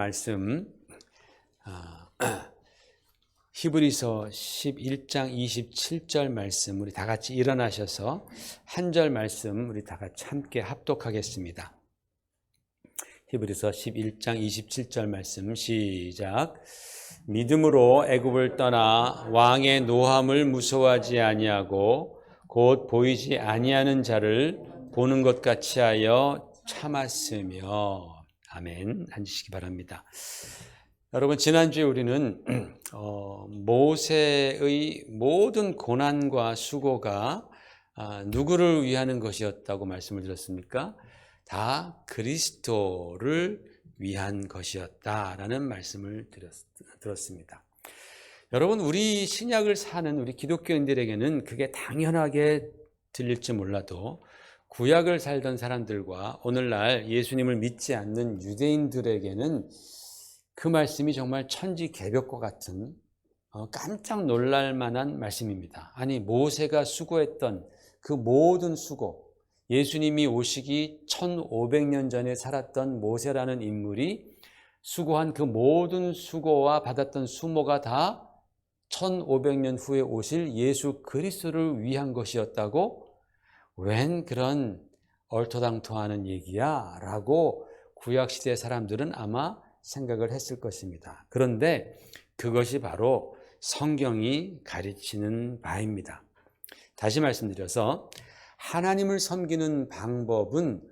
말씀 히브리서 11장 27절 말씀 우리 다 같이 일어나셔서 한 절 말씀 우리 다 같이 함께 합독하겠습니다. 히브리서 11장 27절 말씀 시작. 믿음으로 애굽을 떠나 왕의 노함을 무서워하지 아니하고 곧 보이지 아니하는 자를 보는 것 같이 하여 참았으며. 아멘. 앉으시기 바랍니다. 여러분, 지난주에 우리는 모세의 모든 고난과 수고가 누구를 위하는 것이었다고 말씀을 드렸습니까? 다 그리스도를 위한 것이었다라는 말씀을 들었습니다. 여러분, 우리 신약을 사는 우리 기독교인들에게는 그게 당연하게 들릴지 몰라도 구약을 살던 사람들과 오늘날 예수님을 믿지 않는 유대인들에게는 그 말씀이 정말 천지개벽과 같은 깜짝 놀랄 만한 말씀입니다. 아니, 모세가 수고했던 그 모든 수고, 예수님이 오시기 1500년 전에 살았던 모세라는 인물이 수고한 그 모든 수고와 받았던 수모가 다 1500년 후에 오실 예수 그리스도를 위한 것이었다고? 웬 그런 얼토당토하는 얘기야? 라고 구약시대 사람들은 아마 생각을 했을 것입니다. 그런데 그것이 바로 성경이 가르치는 바입니다. 다시 말씀드려서 하나님을 섬기는 방법은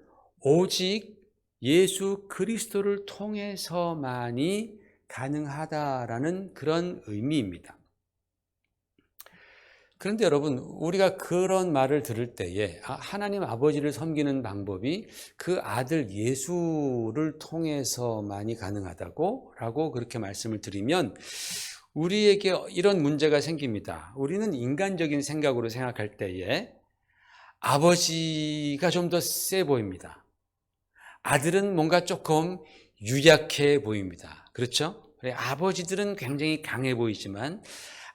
오직 예수 그리스도를 통해서만이 가능하다라는 그런 의미입니다. 그런데 여러분, 우리가 그런 말을 들을 때에 하나님 아버지를 섬기는 방법이 그 아들 예수를 통해서만이 가능하다고 라고 그렇게 말씀을 드리면 우리에게 이런 문제가 생깁니다. 우리는 인간적인 생각으로 생각할 때에 아버지가 좀 더 세 보입니다. 아들은 뭔가 조금 유약해 보입니다. 그렇죠? 아버지들은 굉장히 강해 보이지만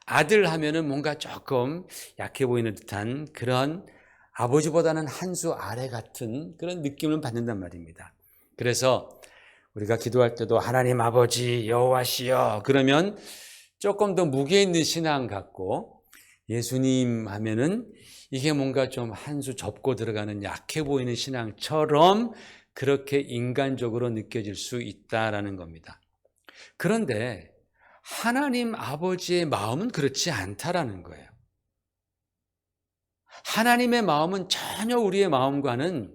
아들 하면은 뭔가 조금 약해 보이는 듯한 그런 아버지보다는 한 수 아래 같은 그런 느낌을 받는단 말입니다. 그래서 우리가 기도할 때도 하나님 아버지 여호와시여 그러면 조금 더 무게 있는 신앙 같고, 예수님 하면은 이게 뭔가 좀 한 수 접고 들어가는 약해 보이는 신앙처럼 그렇게 인간적으로 느껴질 수 있다라는 겁니다. 그런데 하나님 아버지의 마음은 그렇지 않다라는 거예요. 하나님의 마음은 전혀 우리의 마음과는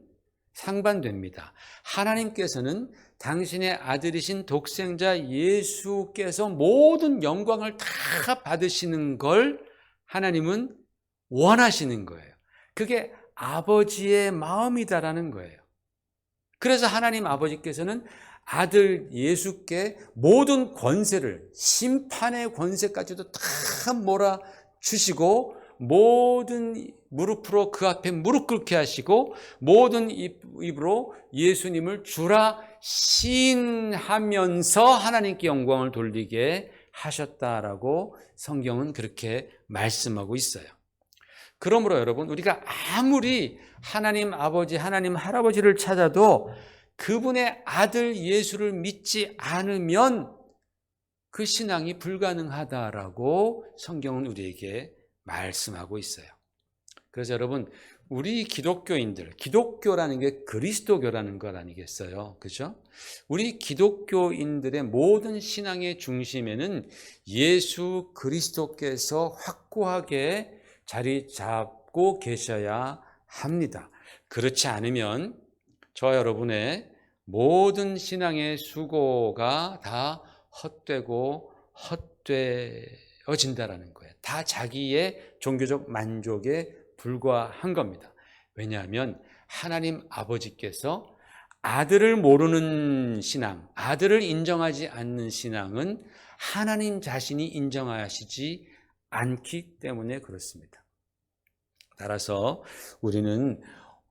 상반됩니다. 하나님께서는 당신의 아들이신 독생자 예수께서 모든 영광을 다 받으시는 걸 하나님은 원하시는 거예요. 그게 아버지의 마음이다라는 거예요. 그래서 하나님 아버지께서는 아들 예수께 모든 권세를, 심판의 권세까지도 다 몰아주시고 모든 무릎으로 그 앞에 무릎 꿇게 하시고 모든 입으로 예수님을 주라 시인하면서 하나님께 영광을 돌리게 하셨다라고 성경은 그렇게 말씀하고 있어요. 그러므로 여러분, 우리가 아무리 하나님 아버지, 하나님 할아버지를 찾아도 그분의 아들 예수를 믿지 않으면 그 신앙이 불가능하다라고 성경은 우리에게 말씀하고 있어요. 그래서 여러분, 우리 기독교인들, 기독교라는 게 그리스도교라는 것 아니겠어요? 그죠? 우리 기독교인들의 모든 신앙의 중심에는 예수 그리스도께서 확고하게 자리 잡고 계셔야 합니다. 그렇지 않으면 저와 여러분의 모든 신앙의 수고가 다 헛되고 헛되어진다라는 거예요. 다 자기의 종교적 만족에 불과한 겁니다. 왜냐하면 하나님 아버지께서 아들을 모르는 신앙, 아들을 인정하지 않는 신앙은 하나님 자신이 인정하시지 않기 때문에 그렇습니다. 따라서 우리는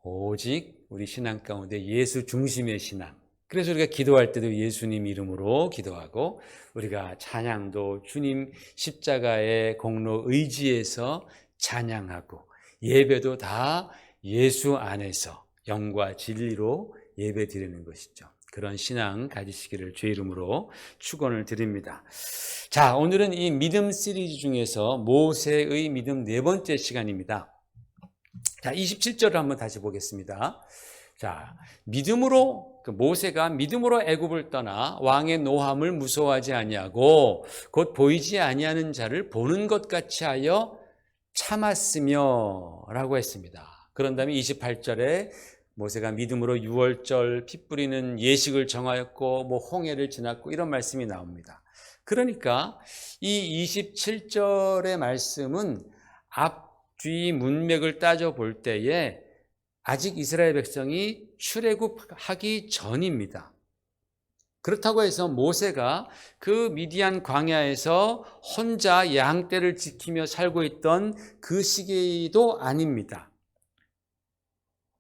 오직 우리 신앙 가운데 예수 중심의 신앙, 그래서 우리가 기도할 때도 예수님 이름으로 기도하고 우리가 찬양도 주님 십자가의 공로 의지에서 찬양하고 예배도 다 예수 안에서 영과 진리로 예배 드리는 것이죠. 그런 신앙 가지시기를 주의 이름으로 축원을 드립니다. 자, 오늘은 이 믿음 시리즈 중에서 모세의 믿음 네 번째 시간입니다. 자, 27절을 한번 다시 보겠습니다. 자, 믿음으로 모세가 믿음으로 애굽을 떠나 왕의 노함을 무서워하지 아니하고 곧 보이지 아니하는 자를 보는 것 같이 하여 참았으며 라고 했습니다. 그런 다음에 28절에 모세가 믿음으로 유월절 피 뿌리는 예식을 정하였고 뭐 홍해를 지났고 이런 말씀이 나옵니다. 그러니까 이 27절의 말씀은 앞뒤 문맥을 따져볼 때에 아직 이스라엘 백성이 출애굽하기 전입니다. 그렇다고 해서 모세가 그 미디안 광야에서 혼자 양떼를 지키며 살고 있던 그 시기도 아닙니다.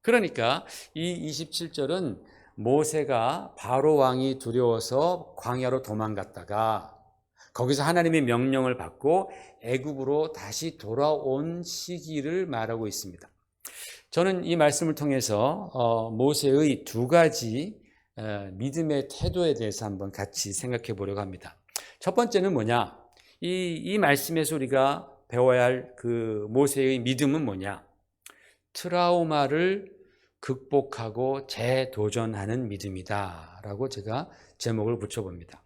그러니까 이 27절은 모세가 바로 왕이 두려워서 광야로 도망갔다가 거기서 하나님의 명령을 받고 애굽으로 다시 돌아온 시기를 말하고 있습니다. 저는 이 말씀을 통해서 모세의 두 가지 믿음의 태도에 대해서 한번 같이 생각해 보려고 합니다. 첫 번째는 뭐냐? 이 말씀에서 우리가 배워야 할 그 모세의 믿음은 뭐냐? 트라우마를 극복하고 재도전하는 믿음이다 라고 제가 제목을 붙여봅니다.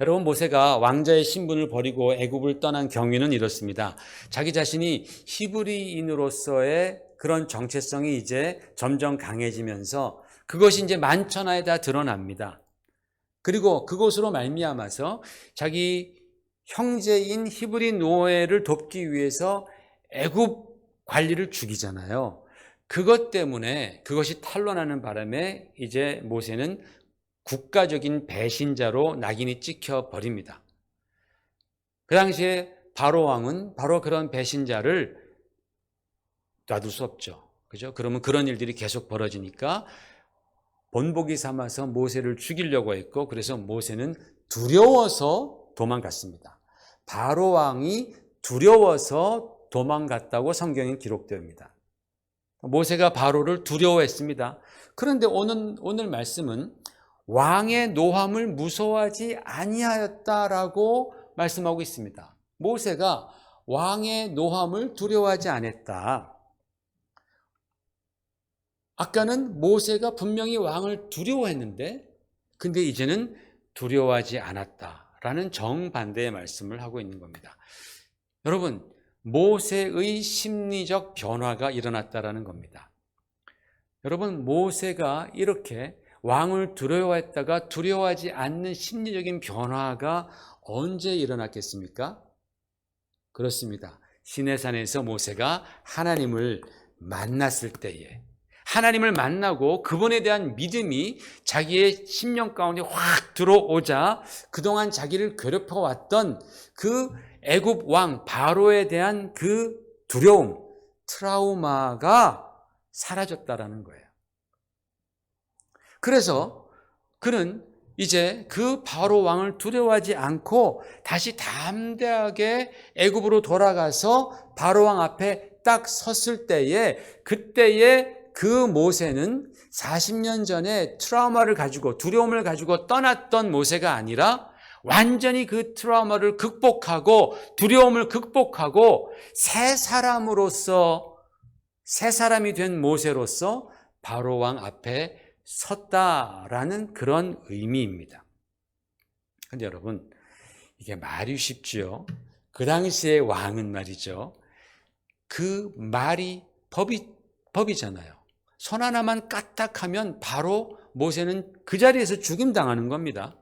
여러분, 모세가 왕자의 신분을 버리고 애굽을 떠난 경위는 이렇습니다. 자기 자신이 히브리인으로서의 그런 정체성이 이제 점점 강해지면서 그것이 이제 만천하에 다 드러납니다. 그리고 그것으로 말미암아서 자기 형제인 히브리 노예를 돕기 위해서 애굽 관리를 죽이잖아요. 그것 때문에 그것이 탄로나는 바람에 이제 모세는 국가적인 배신자로 낙인이 찍혀 버립니다. 그 당시에 바로 왕은 바로 그런 배신자를 놔둘 수 없죠. 그죠? 그러면 그런 일들이 계속 벌어지니까 본보기 삼아서 모세를 죽이려고 했고, 그래서 모세는 두려워서 도망갔습니다. 바로 왕이 두려워서 도망갔다고 성경에 기록됩니다. 모세가 바로를 두려워했습니다. 그런데 오늘 말씀은 왕의 노함을 무서워하지 아니하였다라고 말씀하고 있습니다. 모세가 왕의 노함을 두려워하지 않았다. 아까는 모세가 분명히 왕을 두려워했는데 근데 이제는 두려워하지 않았다라는 정반대의 말씀을 하고 있는 겁니다. 여러분, 모세의 심리적 변화가 일어났다라는 겁니다. 여러분, 모세가 이렇게 왕을 두려워했다가 두려워하지 않는 심리적인 변화가 언제 일어났겠습니까? 그렇습니다. 시내산에서 모세가 하나님을 만났을 때에, 하나님을 만나고 그분에 대한 믿음이 자기의 심령 가운데 확 들어오자 그동안 자기를 괴롭혀왔던 그 애굽 왕 바로에 대한 그 두려움, 트라우마가 사라졌다라는 거예요. 그래서 그는 이제 그 바로 왕을 두려워하지 않고 다시 담대하게 애굽으로 돌아가서 바로 왕 앞에 딱 섰을 때에, 그때에 그 모세는 40년 전에 트라우마를 가지고 두려움을 가지고 떠났던 모세가 아니라 완전히 그 트라우마를 극복하고 두려움을 극복하고 새 사람이 된 모세로서 바로 왕 앞에 섰다라는 그런 의미입니다. 근데 여러분, 이게 말이 쉽지요. 그 당시의 왕은 말이죠. 그 말이 법이잖아요. 손 하나만 까딱하면 바로 모세는 그 자리에서 죽임당하는 겁니다.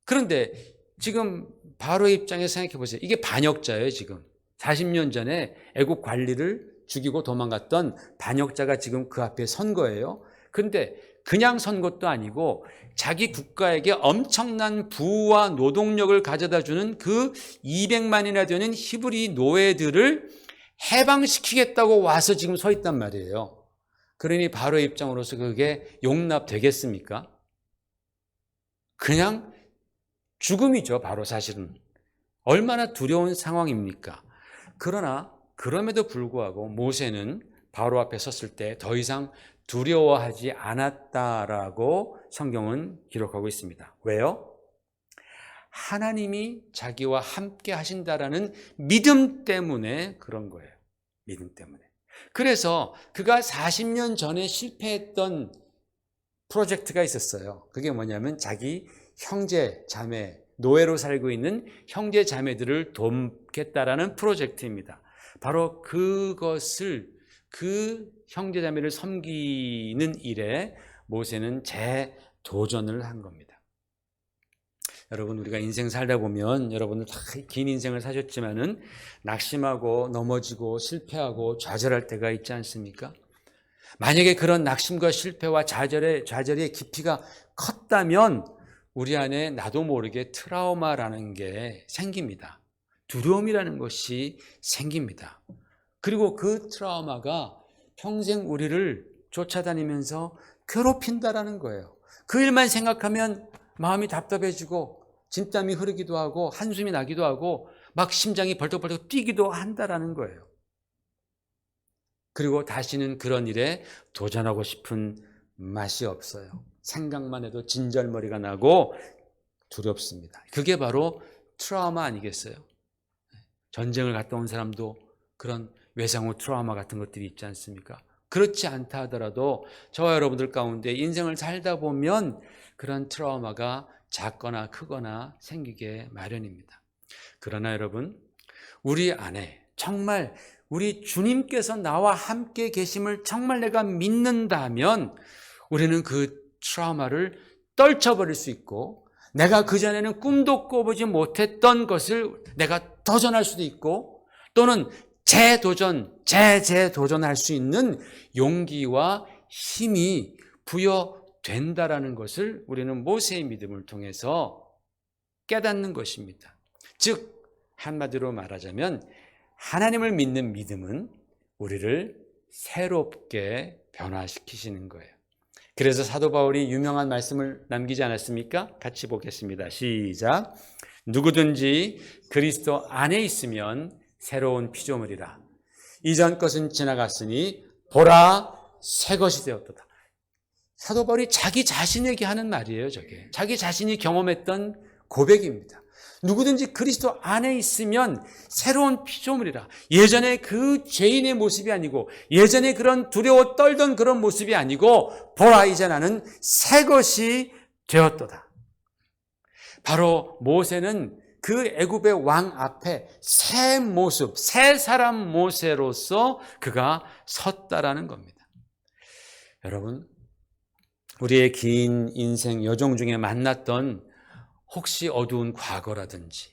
그런데 지금 바로의 입장에서 생각해 보세요. 이게 반역자예요, 지금. 40년 전에 애국 관리를 죽이고 도망갔던 반역자가 지금 그 앞에 선 거예요. 그런데 그냥 선 것도 아니고 자기 국가에게 엄청난 부와 노동력을 가져다 주는 그 200만이나 되는 히브리 노예들을 해방시키겠다고 와서 지금 서 있단 말이에요. 그러니 바로의 입장으로서 그게 용납되겠습니까? 그냥 죽음이죠, 바로 사실은. 얼마나 두려운 상황입니까? 그러나 그럼에도 불구하고 모세는 바로 앞에 섰을 때 더 이상 두려워하지 않았다라고 성경은 기록하고 있습니다. 왜요? 하나님이 자기와 함께 하신다라는 믿음 때문에 그런 거예요. 믿음 때문에. 그래서 그가 40년 전에 실패했던 프로젝트가 있었어요. 그게 뭐냐면 자기 형제, 자매, 노예로 살고 있는 형제, 자매들을 돕겠다라는 프로젝트입니다. 바로 그것을, 그 형제, 자매를 섬기는 일에 모세는 재도전을 한 겁니다. 여러분, 우리가 인생 살다 보면 여러분들 다 긴 인생을 사셨지만은 낙심하고 넘어지고 실패하고 좌절할 때가 있지 않습니까? 만약에 그런 낙심과 실패와 좌절의 깊이가 컸다면 우리 안에 나도 모르게 트라우마라는 게 생깁니다. 두려움이라는 것이 생깁니다. 그리고 그 트라우마가 평생 우리를 쫓아다니면서 괴롭힌다라는 거예요. 그 일만 생각하면 마음이 답답해지고 진땀이 흐르기도 하고 한숨이 나기도 하고 막 심장이 벌떡벌떡 뛰기도 한다라는 거예요. 그리고 다시는 그런 일에 도전하고 싶은 맛이 없어요. 생각만 해도 진절머리가 나고 두렵습니다. 그게 바로 트라우마 아니겠어요? 전쟁을 갔다 온 사람도 그런 외상 후 트라우마 같은 것들이 있지 않습니까? 그렇지 않다 하더라도 저와 여러분들 가운데 인생을 살다 보면 그런 트라우마가 작거나 크거나 생기게 마련입니다. 그러나 여러분, 우리 안에 정말 우리 주님께서 나와 함께 계심을 정말 내가 믿는다면 우리는 그 트라우마를 떨쳐버릴 수 있고, 내가 그전에는 꿈도 꿔보지 못했던 것을 내가 도전할 수도 있고, 또는 재도전할 수 있는 용기와 힘이 부여된다라는 것을 우리는 모세의 믿음을 통해서 깨닫는 것입니다. 즉 한마디로 말하자면 하나님을 믿는 믿음은 우리를 새롭게 변화시키시는 거예요. 그래서 사도 바울이 유명한 말씀을 남기지 않았습니까? 같이 보겠습니다. 시작. 누구든지 그리스도 안에 있으면 새로운 피조물이라. 이전 것은 지나갔으니 보라 새 것이 되었도다. 사도 바울이 자기 자신에게 하는 말이에요. 저게 자기 자신이 경험했던 고백입니다. 누구든지 그리스도 안에 있으면 새로운 피조물이라. 예전에 그 죄인의 모습이 아니고, 예전에 그런 두려워 떨던 그런 모습이 아니고, 보라 이제 나는 새 것이 되었도다. 바로 모세는 그 애굽의 왕 앞에 새 모습, 새 사람 모세로서 그가 섰다라는 겁니다. 여러분, 우리의 긴 인생 여정 중에 만났던 혹시 어두운 과거라든지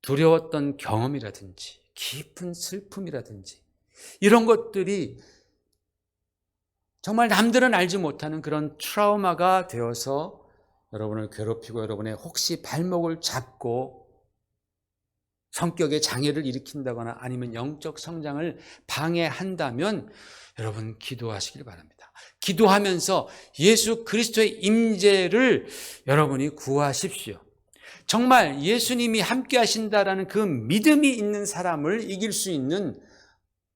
두려웠던 경험이라든지 깊은 슬픔이라든지 이런 것들이 정말 남들은 알지 못하는 그런 트라우마가 되어서 여러분을 괴롭히고 여러분의 혹시 발목을 잡고 성격의 장애를 일으킨다거나 아니면 영적 성장을 방해한다면 여러분 기도하시길 바랍니다. 기도하면서 예수 그리스도의 임재를 여러분이 구하십시오. 정말 예수님이 함께 하신다라는 그 믿음이 있는 사람을 이길 수 있는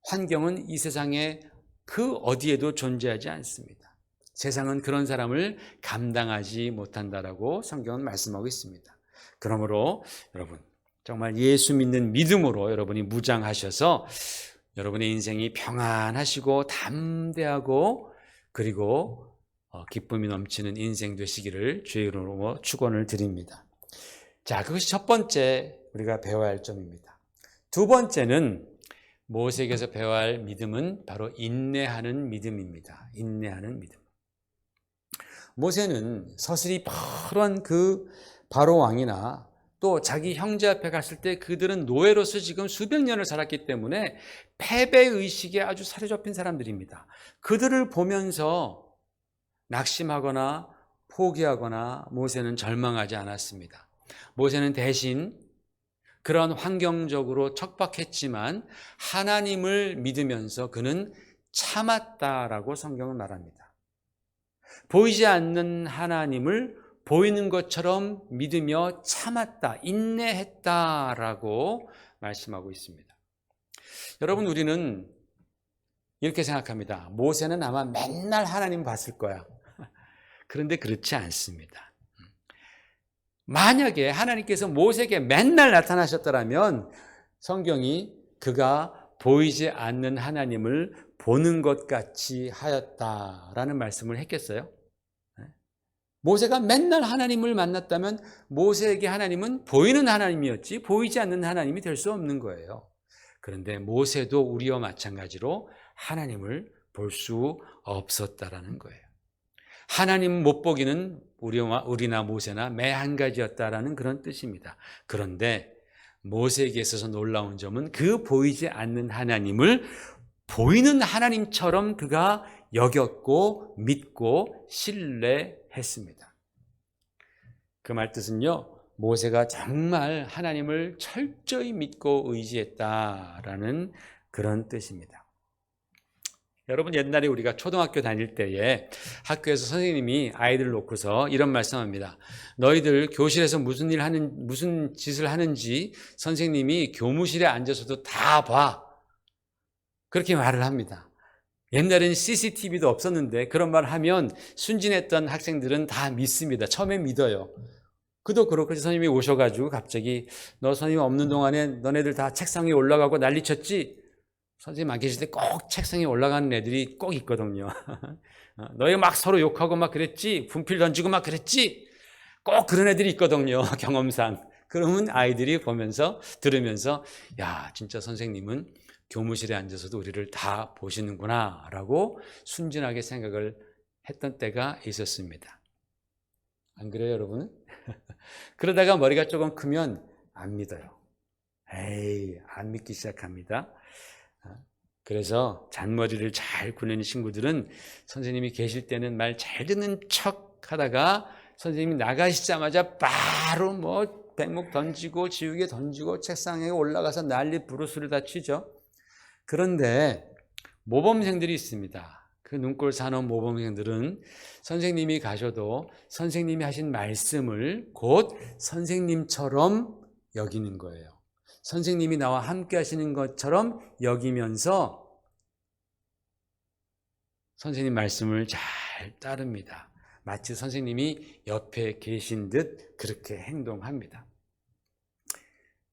환경은 이 세상에 그 어디에도 존재하지 않습니다. 세상은 그런 사람을 감당하지 못한다라고 성경은 말씀하고 있습니다. 그러므로 여러분 정말 예수 믿는 믿음으로 여러분이 무장하셔서 여러분의 인생이 평안하시고 담대하고 그리고 기쁨이 넘치는 인생 되시기를 주의 이름으로 축원을 드립니다. 자, 그것이 첫 번째 우리가 배워야 할 점입니다. 두 번째는 모세에게서 배워야 할 믿음은 바로 인내하는 믿음입니다. 인내하는 믿음. 모세는 서슬이 펄한 그 바로 왕이나 또 자기 형제 앞에 갔을 때 그들은 노예로서 지금 수백 년을 살았기 때문에 패배의식에 아주 사로잡힌 사람들입니다. 그들을 보면서 낙심하거나 포기하거나 모세는 절망하지 않았습니다. 모세는 대신 그런 환경적으로 척박했지만 하나님을 믿으면서 그는 참았다라고 성경은 말합니다. 보이지 않는 하나님을 보이는 것처럼 믿으며 참았다, 인내했다라고 말씀하고 있습니다. 여러분, 우리는 이렇게 생각합니다. 모세는 아마 맨날 하나님 봤을 거야. 그런데 그렇지 않습니다. 만약에 하나님께서 모세에게 맨날 나타나셨더라면 성경이 그가 보이지 않는 하나님을 보는 것 같이 하였다라는 말씀을 했겠어요? 모세가 맨날 하나님을 만났다면 모세에게 하나님은 보이는 하나님이었지 보이지 않는 하나님이 될 수 없는 거예요. 그런데 모세도 우리와 마찬가지로 하나님을 볼 수 없었다라는 거예요. 하나님 못 보기는 우리나 모세나 매 한 가지였다라는 그런 뜻입니다. 그런데 모세에게 있어서 놀라운 점은 그 보이지 않는 하나님을 보이는 하나님처럼 그가 여겼고 믿고 신뢰했습니다. 그 말 뜻은요, 모세가 정말 하나님을 철저히 믿고 의지했다라는 그런 뜻입니다. 여러분, 옛날에 우리가 초등학교 다닐 때에 학교에서 선생님이 아이들을 놓고서 이런 말씀합니다. 너희들 교실에서 무슨 짓을 하는지 선생님이 교무실에 앉아서도 다 봐. 그렇게 말을 합니다. 옛날에는 CCTV도 없었는데 그런 말을 하면 순진했던 학생들은 다 믿습니다. 처음엔 믿어요. 그도 그렇고 선생님이 오셔가지고 갑자기 너 선생님 없는 동안에 너네들 다 책상 위에 올라가고 난리쳤지? 선생님 안 계실 때 꼭 책상에 올라가는 애들이 꼭 있거든요. 너희 막 서로 욕하고 막 그랬지? 분필 던지고 막 그랬지? 꼭 그런 애들이 있거든요. 경험상. 그러면 아이들이 보면서 들으면서 야, 진짜 선생님은 교무실에 앉아서도 우리를 다 보시는구나 라고 순진하게 생각을 했던 때가 있었습니다. 안 그래요, 여러분? 그러다가 머리가 조금 크면 안 믿어요. 에이, 안 믿기 시작합니다. 그래서 잔머리를 잘 굴리는 친구들은 선생님이 계실 때는 말 잘 듣는 척 하다가 선생님이 나가시자마자 바로 뭐 백목 던지고 지우개 던지고 책상에 올라가서 난리 부르스를 다 치죠. 그런데 모범생들이 있습니다. 그 눈꼴 사나운 모범생들은 선생님이 가셔도 선생님이 하신 말씀을 곧 선생님처럼 여기는 거예요. 선생님이 나와 함께 하시는 것처럼 여기면서 선생님 말씀을 잘 따릅니다. 마치 선생님이 옆에 계신 듯 그렇게 행동합니다.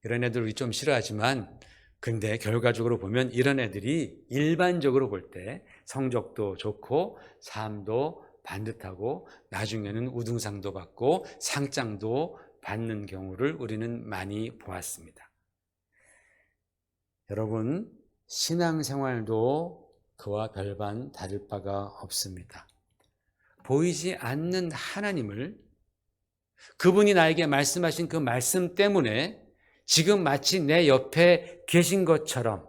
이런 애들 우리 좀 싫어하지만 근데 결과적으로 보면 이런 애들이 일반적으로 볼 때 성적도 좋고 삶도 반듯하고 나중에는 우등상도 받고 상장도 받는 경우를 우리는 많이 보았습니다. 여러분, 신앙생활도 그와 별반 다를 바가 없습니다. 보이지 않는 하나님을 그분이 나에게 말씀하신 그 말씀 때문에 지금 마치 내 옆에 계신 것처럼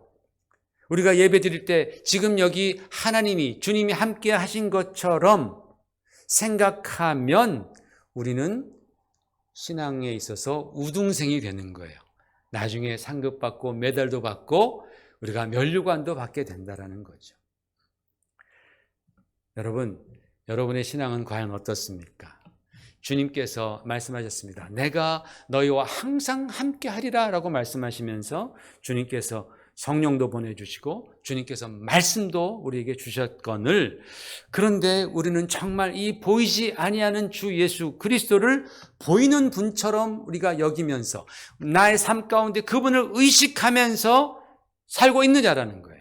우리가 예배 드릴 때 지금 여기 하나님이 주님이 함께 하신 것처럼 생각하면 우리는 신앙에 있어서 우등생이 되는 거예요. 나중에 상급 받고 메달도 받고 우리가 면류관도 받게 된다는 거죠. 여러분, 여러분의 신앙은 과연 어떻습니까? 주님께서 말씀하셨습니다. 내가 너희와 항상 함께 하리라 라고 말씀하시면서 주님께서 성령도 보내주시고 주님께서 말씀도 우리에게 주셨거늘 그런데 우리는 정말 이 보이지 아니하는 주 예수 그리스도를 보이는 분처럼 우리가 여기면서 나의 삶 가운데 그분을 의식하면서 살고 있느냐라는 거예요.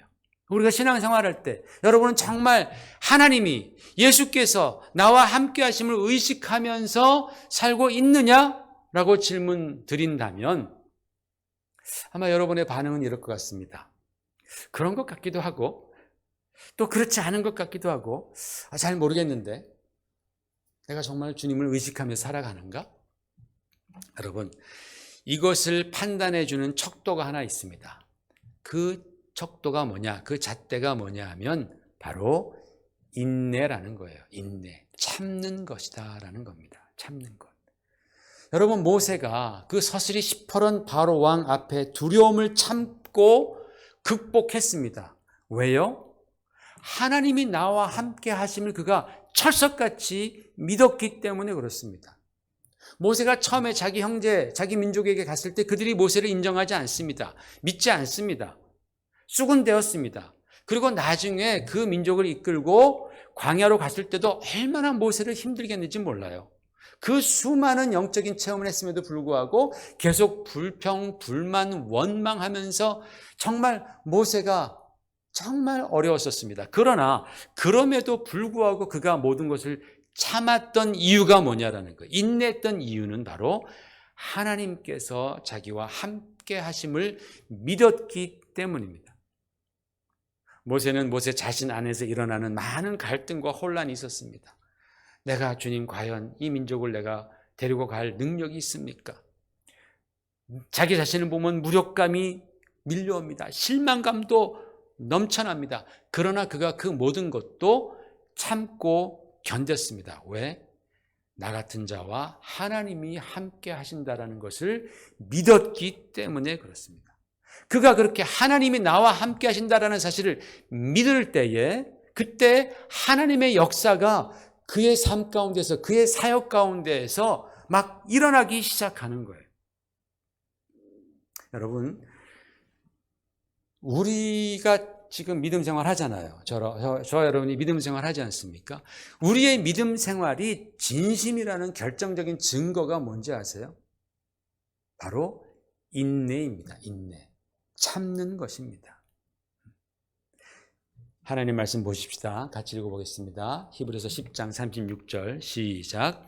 우리가 신앙생활할 때 여러분은 정말 하나님이 예수께서 나와 함께 하심을 의식하면서 살고 있느냐라고 질문 드린다면 아마 여러분의 반응은 이럴 것 같습니다. 그런 것 같기도 하고 또 그렇지 않은 것 같기도 하고 잘 모르겠는데 내가 정말 주님을 의식하며 살아가는가? 여러분, 이것을 판단해 주는 척도가 하나 있습니다. 그 척도가 뭐냐? 그 잣대가 뭐냐 하면 바로 인내라는 거예요. 인내. 참는 것이다 라는 겁니다. 참는 것. 여러분, 모세가 그 서슬이 시퍼런 바로 왕 앞에 두려움을 참고 극복했습니다. 왜요? 하나님이 나와 함께 하심을 그가 철석같이 믿었기 때문에 그렇습니다. 모세가 처음에 자기 형제, 자기 민족에게 갔을 때 그들이 모세를 인정하지 않습니다. 믿지 않습니다. 쑥은되었습니다. 그리고 나중에 그 민족을 이끌고 광야로 갔을 때도 얼마나 모세를 힘들게 했는지 몰라요. 그 수많은 영적인 체험을 했음에도 불구하고 계속 불평, 불만, 원망하면서 정말 모세가 정말 어려웠었습니다. 그러나 그럼에도 불구하고 그가 모든 것을 참았던 이유가 뭐냐라는 거예요. 인내했던 이유는 바로 하나님께서 자기와 함께 하심을 믿었기 때문입니다. 모세는 모세 자신 안에서 일어나는 많은 갈등과 혼란이 있었습니다. 내가 주님 과연 이 민족을 내가 데리고 갈 능력이 있습니까? 자기 자신을 보면 무력감이 밀려옵니다. 실망감도 넘쳐납니다. 그러나 그가 그 모든 것도 참고 견뎠습니다. 왜? 나 같은 자와 하나님이 함께 하신다라는 것을 믿었기 때문에 그렇습니다. 그가 그렇게 하나님이 나와 함께 하신다라는 사실을 믿을 때에 그때 하나님의 역사가 그의 삶 가운데서 그의 사역 가운데에서 막 일어나기 시작하는 거예요. 여러분, 우리가 지금 믿음 생활 하잖아요. 저와 여러분이 믿음 생활 하지 않습니까? 우리의 믿음 생활이 진심이라는 결정적인 증거가 뭔지 아세요? 바로 인내입니다. 인내. 참는 것입니다. 하나님 말씀 보십시다. 같이 읽어보겠습니다. 히브리서 10장 36절 시작.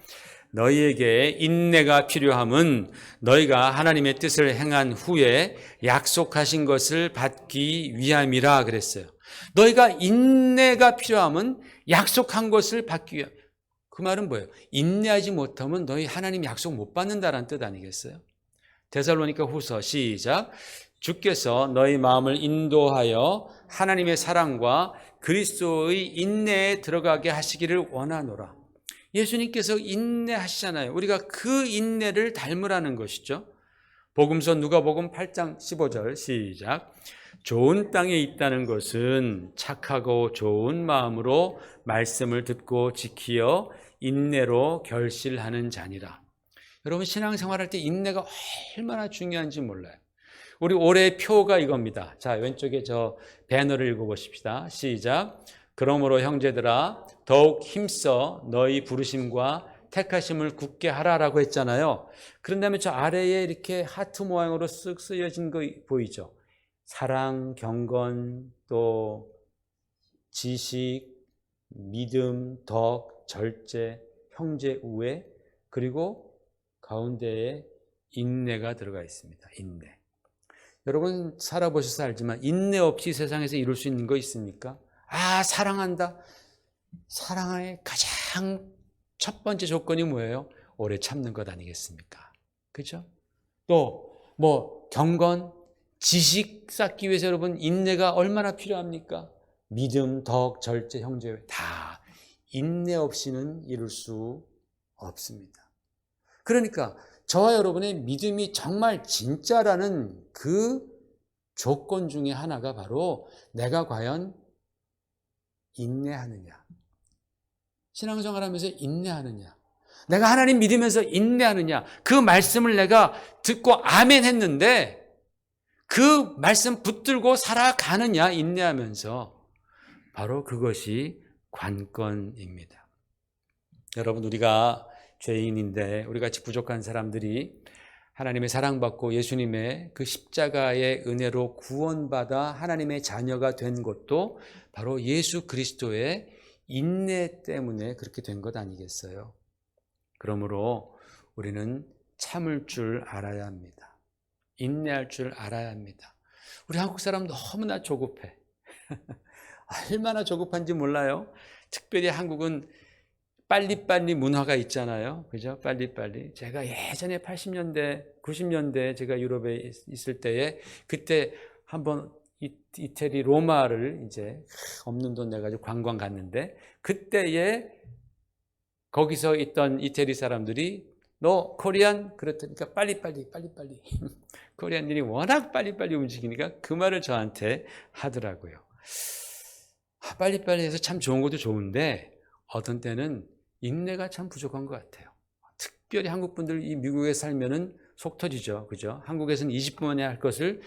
너희에게 인내가 필요함은 너희가 하나님의 뜻을 행한 후에 약속하신 것을 받기 위함이라 그랬어요. 너희가 인내가 필요함은 약속한 것을 받기 위함. 그 말은 뭐예요? 인내하지 못하면 너희 하나님 약속 못 받는다라는 뜻 아니겠어요? 데살로니가 후서 시작. 주께서 너희 마음을 인도하여 하나님의 사랑과 그리스도의 인내에 들어가게 하시기를 원하노라. 예수님께서 인내하시잖아요. 우리가 그 인내를 닮으라는 것이죠. 복음서 누가복음 8장 15절 시작. 좋은 땅에 있다는 것은 착하고 좋은 마음으로 말씀을 듣고 지키어 인내로 결실하는 자니라. 여러분 신앙생활할 때 인내가 얼마나 중요한지 몰라요. 우리 올해의 표가 이겁니다. 자, 왼쪽에 저 배너를 읽어보십시다. 시작. 그러므로 형제들아 더욱 힘써 너희 부르심과 택하심을 굳게 하라라고 했잖아요. 그런 다음에 저 아래에 이렇게 하트 모양으로 쓱 쓰여진 거 보이죠? 사랑, 경건, 또 지식, 믿음, 덕, 절제, 형제 우애, 그리고 가운데에 인내가 들어가 있습니다. 인내. 여러분 살아보셔서 알지만 인내 없이 세상에서 이룰 수 있는 거 있습니까? 아, 사랑한다. 사랑의 가장 첫 번째 조건이 뭐예요? 오래 참는 것 아니겠습니까? 그렇죠? 또 뭐 경건, 지식 쌓기 위해서 여러분 인내가 얼마나 필요합니까? 믿음, 덕, 절제, 형제 다 인내 없이는 이룰 수 없습니다. 그러니까 저와 여러분의 믿음이 정말 진짜라는 그 조건 중에 하나가 바로 내가 과연 인내하느냐. 신앙생활 하면서 인내하느냐. 내가 하나님 믿으면서 인내하느냐. 그 말씀을 내가 듣고 아멘 했는데 그 말씀 붙들고 살아가느냐. 인내하면서. 바로 그것이 관건입니다. 여러분 우리가 죄인인데 우리 같이 부족한 사람들이 하나님의 사랑받고 예수님의 그 십자가의 은혜로 구원받아 하나님의 자녀가 된 것도 바로 예수 그리스도의 인내 때문에 그렇게 된 것 아니겠어요? 그러므로 우리는 참을 줄 알아야 합니다. 인내할 줄 알아야 합니다. 우리 한국 사람 너무나 조급해. 얼마나 조급한지 몰라요. 특별히 한국은 빨리빨리 문화가 있잖아요. 그죠? 빨리빨리. 제가 예전에 80년대, 90년대 제가 유럽에 있을 때에 그때 한번 이태리 로마를 이제 없는 돈 내가지고 관광 갔는데 그때에 거기서 있던 이태리 사람들이 너 코리안? 그랬더니까 빨리빨리. 코리안들이 워낙 빨리빨리 움직이니까 그 말을 저한테 하더라고요. 빨리빨리 해서 참 좋은 것도 좋은데 어떤 때는 인내가 참 부족한 것 같아요. 특별히 한국 분들 이 미국에 살면은 속 터지죠. 그죠? 한국에서는 20분 만에 할 것을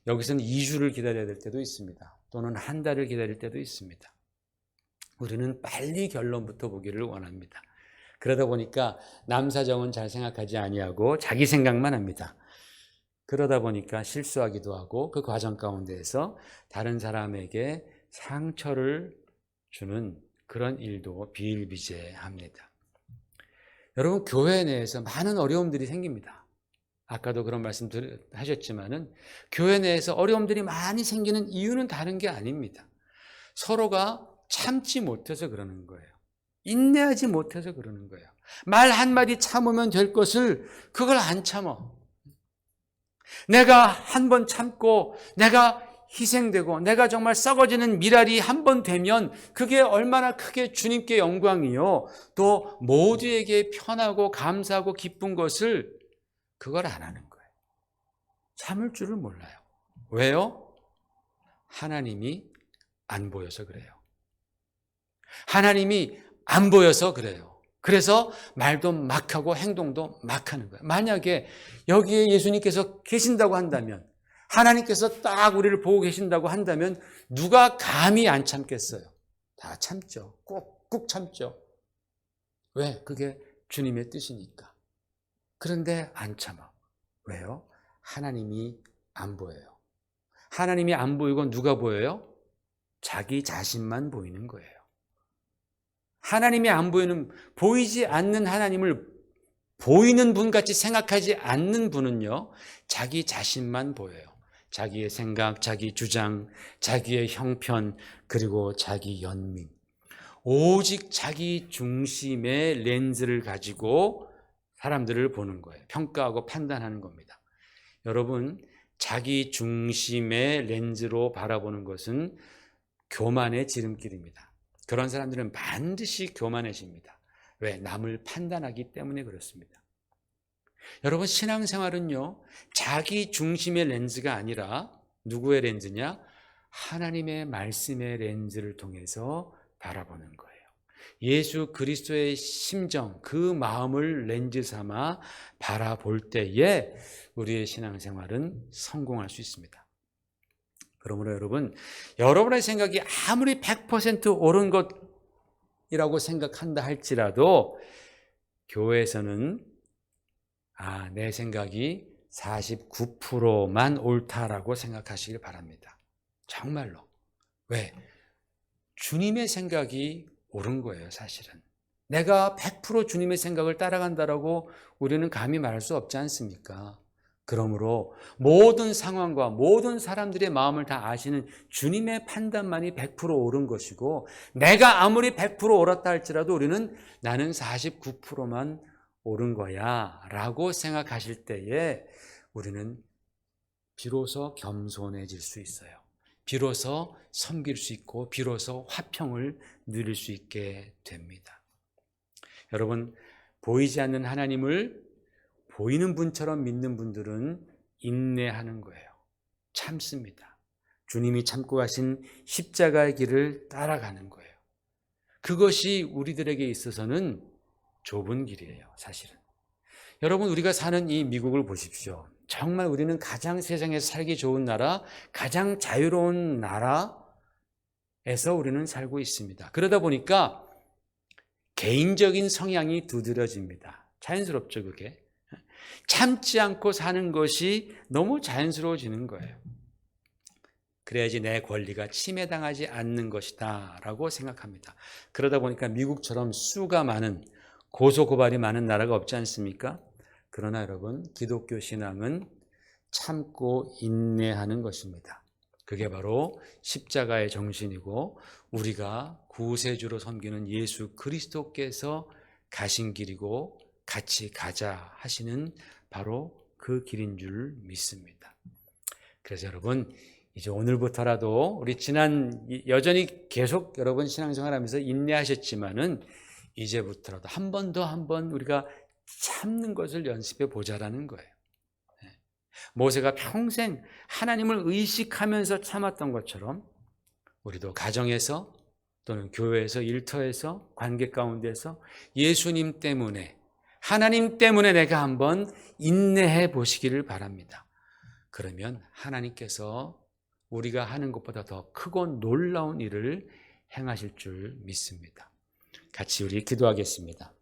여기서는 2주를 기다려야 될 때도 있습니다. 또는 한 달을 기다릴 때도 있습니다. 우리는 빨리 결론부터 보기를 원합니다. 그러다 보니까 남 사정은 잘 생각하지 아니하고 자기 생각만 합니다. 그러다 보니까 실수하기도 하고 그 과정 가운데에서 다른 사람에게 상처를 주는 그런 일도 비일비재합니다. 여러분, 교회 내에서 많은 어려움들이 생깁니다. 아까도 그런 말씀 하셨지만은 교회 내에서 어려움들이 많이 생기는 이유는 다른 게 아닙니다. 서로가 참지 못해서 그러는 거예요. 인내하지 못해서 그러는 거예요. 말 한마디 참으면 될 것을 그걸 안 참아. 내가 한 번 참고 내가 희생되고 내가 정말 썩어지는 미랄이 한 번 되면 그게 얼마나 크게 주님께 영광이요. 또 모두에게 편하고 감사하고 기쁜 것을 그걸 안 하는 거예요. 참을 줄을 몰라요. 왜요? 하나님이 안 보여서 그래요. 하나님이 안 보여서 그래요. 그래서 말도 막 하고 행동도 막 하는 거예요. 만약에 여기에 예수님께서 계신다고 한다면, 하나님께서 딱 우리를 보고 계신다고 한다면 누가 감히 안 참겠어요? 다 참죠. 꾹꾹 참죠. 왜? 그게 주님의 뜻이니까. 그런데 안 참아. 왜요? 하나님이 안 보여요. 하나님이 안 보이고 누가 보여요? 자기 자신만 보이는 거예요. 하나님이 안 보이는, 보이지 않는 하나님을 보이는 분같이 생각하지 않는 분은요, 자기 자신만 보여요. 자기의 생각, 자기 주장, 자기의 형편, 그리고 자기 연민. 오직 자기 중심의 렌즈를 가지고 사람들을 보는 거예요. 평가하고 판단하는 겁니다. 여러분, 자기 중심의 렌즈로 바라보는 것은 교만의 지름길입니다. 그런 사람들은 반드시 교만해집니다. 왜? 남을 판단하기 때문에 그렇습니다. 여러분, 신앙생활은요, 자기 중심의 렌즈가 아니라 누구의 렌즈냐? 하나님의 말씀의 렌즈를 통해서 바라보는 거예요. 예수 그리스도의 심정, 그 마음을 렌즈 삼아 바라볼 때에 우리의 신앙생활은 성공할 수 있습니다. 그러므로 여러분, 여러분의 생각이 아무리 100% 옳은 것이라고 생각한다 할지라도 교회에서는 내 생각이 49%만 옳다라고 생각하시길 바랍니다. 정말로. 왜? 주님의 생각이 옳은 거예요, 사실은. 내가 100% 주님의 생각을 따라간다라고 우리는 감히 말할 수 없지 않습니까? 그러므로 모든 상황과 모든 사람들의 마음을 다 아시는 주님의 판단만이 100% 옳은 것이고, 내가 아무리 100% 옳았다 할지라도 우리는 나는 49%만 옳은 거야 라고 생각하실 때에 우리는 비로소 겸손해질 수 있어요. 비로소 섬길 수 있고 비로소 화평을 누릴 수 있게 됩니다. 여러분, 보이지 않는 하나님을 보이는 분처럼 믿는 분들은 인내하는 거예요. 참습니다. 주님이 참고 가신 십자가의 길을 따라가는 거예요. 그것이 우리들에게 있어서는 좁은 길이에요, 사실은. 여러분, 우리가 사는 이 미국을 보십시오. 정말 우리는 가장 세상에서 살기 좋은 나라, 가장 자유로운 나라에서 우리는 살고 있습니다. 그러다 보니까 개인적인 성향이 두드러집니다. 자연스럽죠, 그게. 참지 않고 사는 것이 너무 자연스러워지는 거예요. 그래야지 내 권리가 침해당하지 않는 것이다 라고 생각합니다. 그러다 보니까 미국처럼 수가 많은, 고소고발이 많은 나라가 없지 않습니까? 그러나 여러분, 기독교 신앙은 참고 인내하는 것입니다. 그게 바로 십자가의 정신이고 우리가 구세주로 섬기는 예수 그리스도께서 가신 길이고 같이 가자 하시는 바로 그 길인 줄 믿습니다. 그래서 여러분, 이제 오늘부터라도 우리 여전히 계속 여러분 신앙생활하면서 인내하셨지만은 이제부터라도 한 번 우리가 참는 것을 연습해 보자라는 거예요. 모세가 평생 하나님을 의식하면서 참았던 것처럼 우리도 가정에서 또는 교회에서, 일터에서, 관계 가운데서 예수님 때문에, 하나님 때문에 내가 한번 인내해 보시기를 바랍니다. 그러면 하나님께서 우리가 하는 것보다 더 크고 놀라운 일을 행하실 줄 믿습니다. 같이 우리 기도하겠습니다.